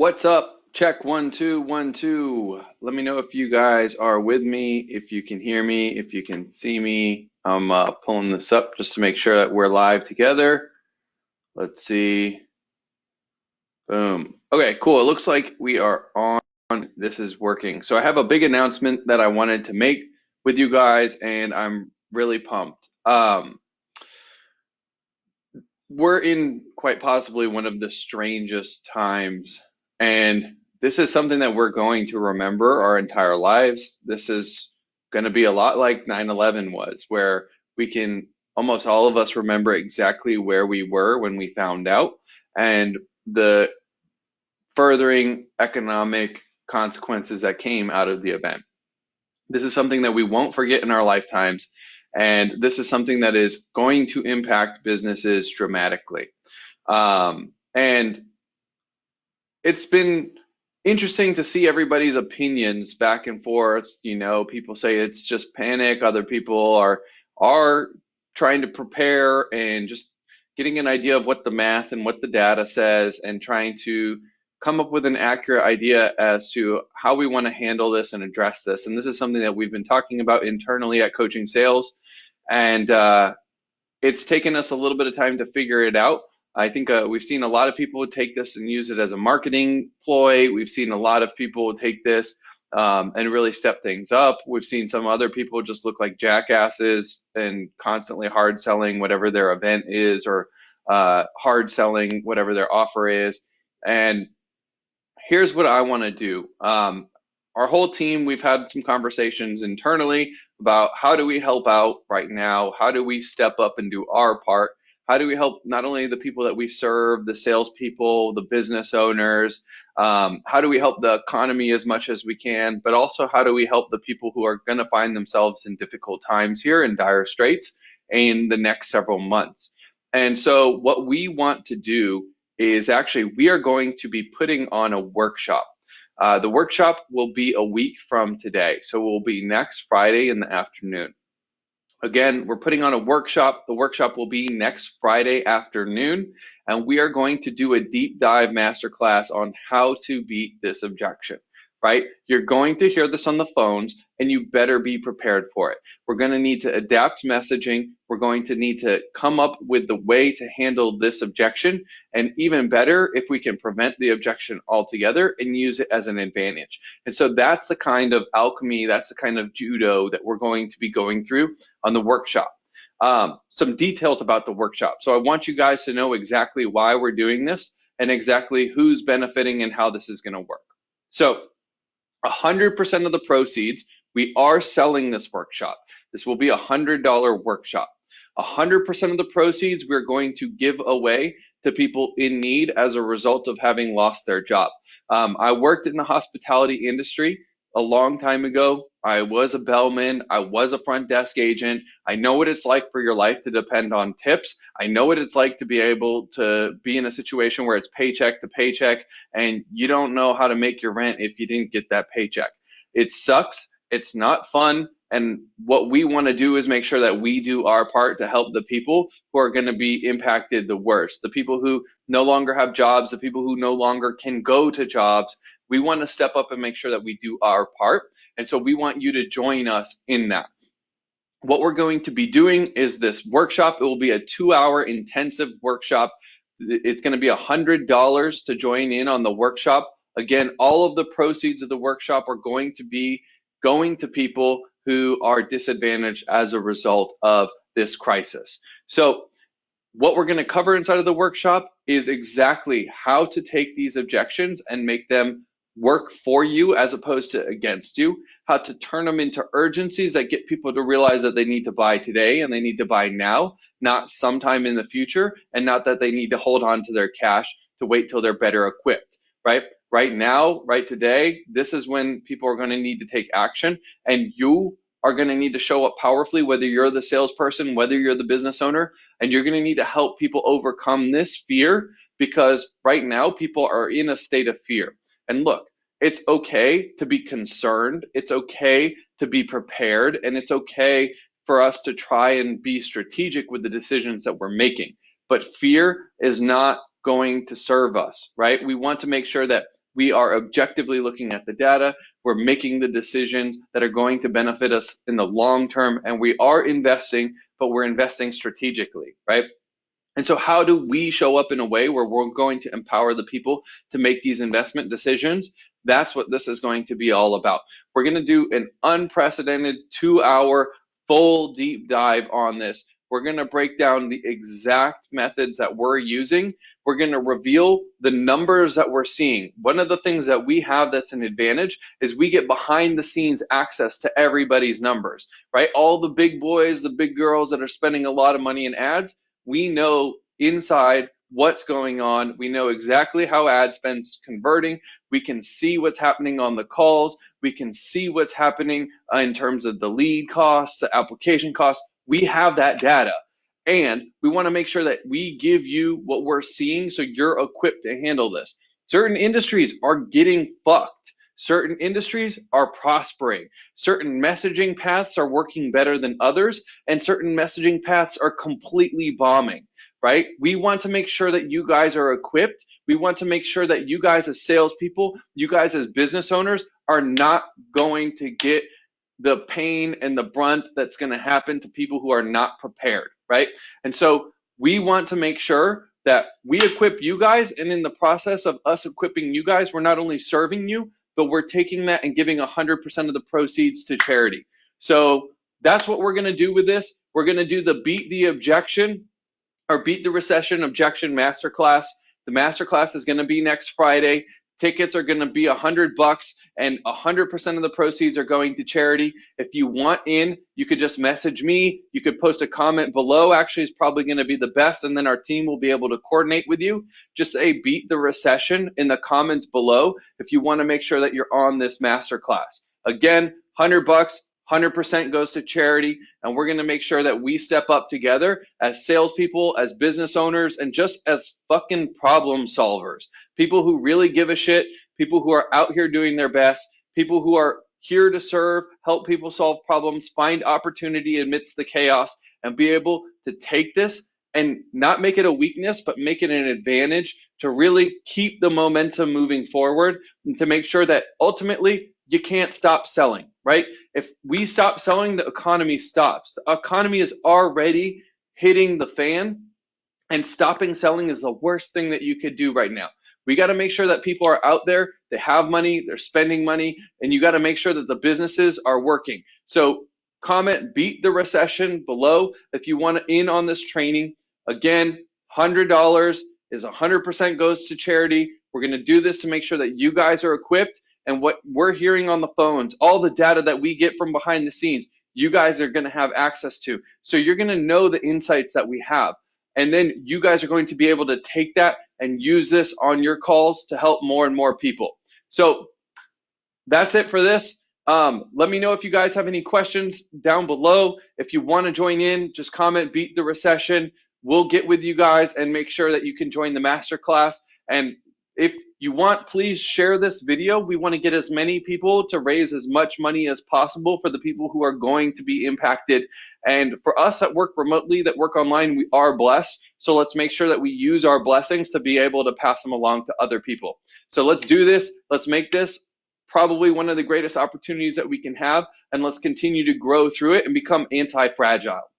What's up? Check 1 2 1 2. Let me know if you guys are with me, if you can hear me, if you can see me. I'm pulling this up just to make sure that we're live together. Let's see. Boom. Okay, cool. It looks like we are on. This is working. So I have a big announcement that I wanted to make with you guys, and I'm really pumped. We're in quite possibly one of the strangest times, and this is something that we're going to remember our entire lives. This is going to be a lot like 9/11 was, where we can almost all of us remember exactly where we were when we found out and the furthering economic consequences that came out of the event. This is something that we won't forget in our lifetimes, and this is something that is going to impact businesses dramatically. And it's been interesting to see everybody's opinions back and forth. You know, people say it's just panic. Other people are trying to prepare and just getting an idea of what the math and what the data says and trying to come up with an accurate idea as to how we want to handle this and address this. And this is something that we've been talking about internally at Coaching Sales. And it's taken us a little bit of time to figure it out. I think we've seen a lot of people take this and use it as a marketing ploy. We've seen a lot of people take this and really step things up. We've seen some other people just look like jackasses and constantly hard selling whatever their event is, or hard selling whatever their offer is. And here's what I want to do. Our whole team, we've had some conversations internally about how do we help out right now? How do we step up and do our part? How do we help not only the people that we serve, the salespeople, the business owners? How do we help the economy as much as we can? But also, how do we help the people who are going to find themselves in difficult times here in dire straits in the next several months? And so, what we want to do is actually we are going to be putting on a workshop. The workshop will be a week from today, so it will be next Friday in the afternoon. Again, we're putting on a workshop. The workshop will be next Friday afternoon, and we are going to do a deep dive masterclass on how to beat this objection, right? You're going to hear this on the phones, and you better be prepared for it. We're going to need to adapt messaging. We're going to need to come up with the way to handle this objection, and even better, if we can prevent the objection altogether and use it as an advantage. And so that's the kind of alchemy, that's the kind of judo that we're going to be going through on the workshop. Some details about the workshop. So I want you guys to know exactly why we're doing this and exactly who's benefiting and how this is going to work. So 100% of the proceeds, we are selling this workshop. This will be a $100 workshop. 100% of the proceeds we're going to give away to people in need as a result of having lost their job. I worked in the hospitality industry a long time ago. I was a bellman. I was a front desk agent. I know what it's like for your life to depend on tips. I know what it's like to be able to be in a situation where it's paycheck to paycheck and you don't know how to make your rent if you didn't get that paycheck. It sucks. It's not fun. And what we want to do is make sure that we do our part to help the people who are going to be impacted the worst, the people who no longer have jobs, the people who no longer can go to jobs. We want to step up and make sure that we do our part. And so we want you to join us in that. What we're going to be doing is this workshop. It will be a 2-hour intensive workshop. It's going to be $100 to join in on the workshop. Again, all of the proceeds of the workshop are going to be going to people who are disadvantaged as a result of this crisis. So what we're going to cover inside of the workshop is exactly how to take these objections and make them work for you as opposed to against you, how to turn them into urgencies that get people to realize that they need to buy today and they need to buy now, not sometime in the future, and not that they need to hold on to their cash to wait till they're better equipped, right? Right now, right today, this is when people are going to need to take action, and you are going to need to show up powerfully, whether you're the salesperson, whether you're the business owner, and you're going to need to help people overcome this fear, because right now people are in a state of fear. And look, it's okay to be concerned, it's okay to be prepared, and it's okay for us to try and be strategic with the decisions that we're making. But fear is not going to serve us, right? We want to make sure that We are objectively looking at the data. We're making the decisions that are going to benefit us in the long term, and we are investing, but we're investing strategically, right? And so how do we show up in a way where we're going to empower the people to make these investment decisions? That's what this is going to be all about. We're going to do an unprecedented 2-hour full deep dive on this. We're going to break down the exact methods that we're using. We're going to reveal the numbers that we're seeing. One of the things that we have that's an advantage is we get behind the scenes access to everybody's numbers, right? All the big boys, the big girls that are spending a lot of money in ads, we know inside what's going on. We know exactly how ad spend's converting. We can see what's happening on the calls. We can see what's happening in terms of the lead costs, the application costs. We have that data. And we want to make sure that we give you what we're seeing so you're equipped to handle this. Certain industries are getting fucked. Certain industries are prospering. Certain messaging paths are working better than others, and certain messaging paths are completely bombing, right? We want to make sure that you guys are equipped. We want to make sure that you guys as salespeople, you guys as business owners are not going to get the pain and the brunt that's going to happen to people who are not prepared, right? And so we want to make sure that we equip you guys, and in the process of us equipping you guys, we're not only serving you, but we're taking that and giving 100% of the proceeds to charity. So that's what we're going to do with this. We're going to do the Beat the Objection or Beat the Recession Objection Masterclass. The Masterclass is going to be next Friday. Tickets are going to be $100, and 100% of the proceeds are going to charity. If you want in, you could just message me. You could post a comment below. Actually, it's probably going to be the best, and then our team will be able to coordinate with you. Just say Beat the Recession in the comments below if you want to make sure that you're on this masterclass. Again, $100. 100% goes to charity, and we're going to make sure that we step up together as salespeople, as business owners, and just as fucking problem solvers. People who really give a shit, people who are out here doing their best, people who are here to serve, help people solve problems, find opportunity amidst the chaos, and be able to take this and not make it a weakness, but make it an advantage to really keep the momentum moving forward and to make sure that ultimately you can't stop selling, right? If we stop selling, the economy stops. The economy is already hitting the fan, and stopping selling is the worst thing that you could do right now. We got to make sure that people are out there, they have money, they're spending money, and you got to make sure that the businesses are working. So comment Beat the Recession below if you want to in on this training. Again, $100 is 100% goes to charity. We're going to do this to make sure that you guys are equipped. And what we're hearing on the phones, all the data that we get from behind the scenes, you guys are going to have access to. So you're going to know the insights that we have. And then you guys are going to be able to take that and use this on your calls to help more and more people. So that's it for this. Let me know if you guys have any questions down below. If you want to join in, just comment Beat the Recession. We'll get with you guys and make sure that you can join the masterclass. And if you want, please share this video. We want to get as many people to raise as much money as possible for the people who are going to be impacted. And for us that work remotely, that work online, we are blessed. So let's make sure that we use our blessings to be able to pass them along to other people. So let's do this. Let's make this probably one of the greatest opportunities that we can have. And let's continue to grow through it and become anti-fragile.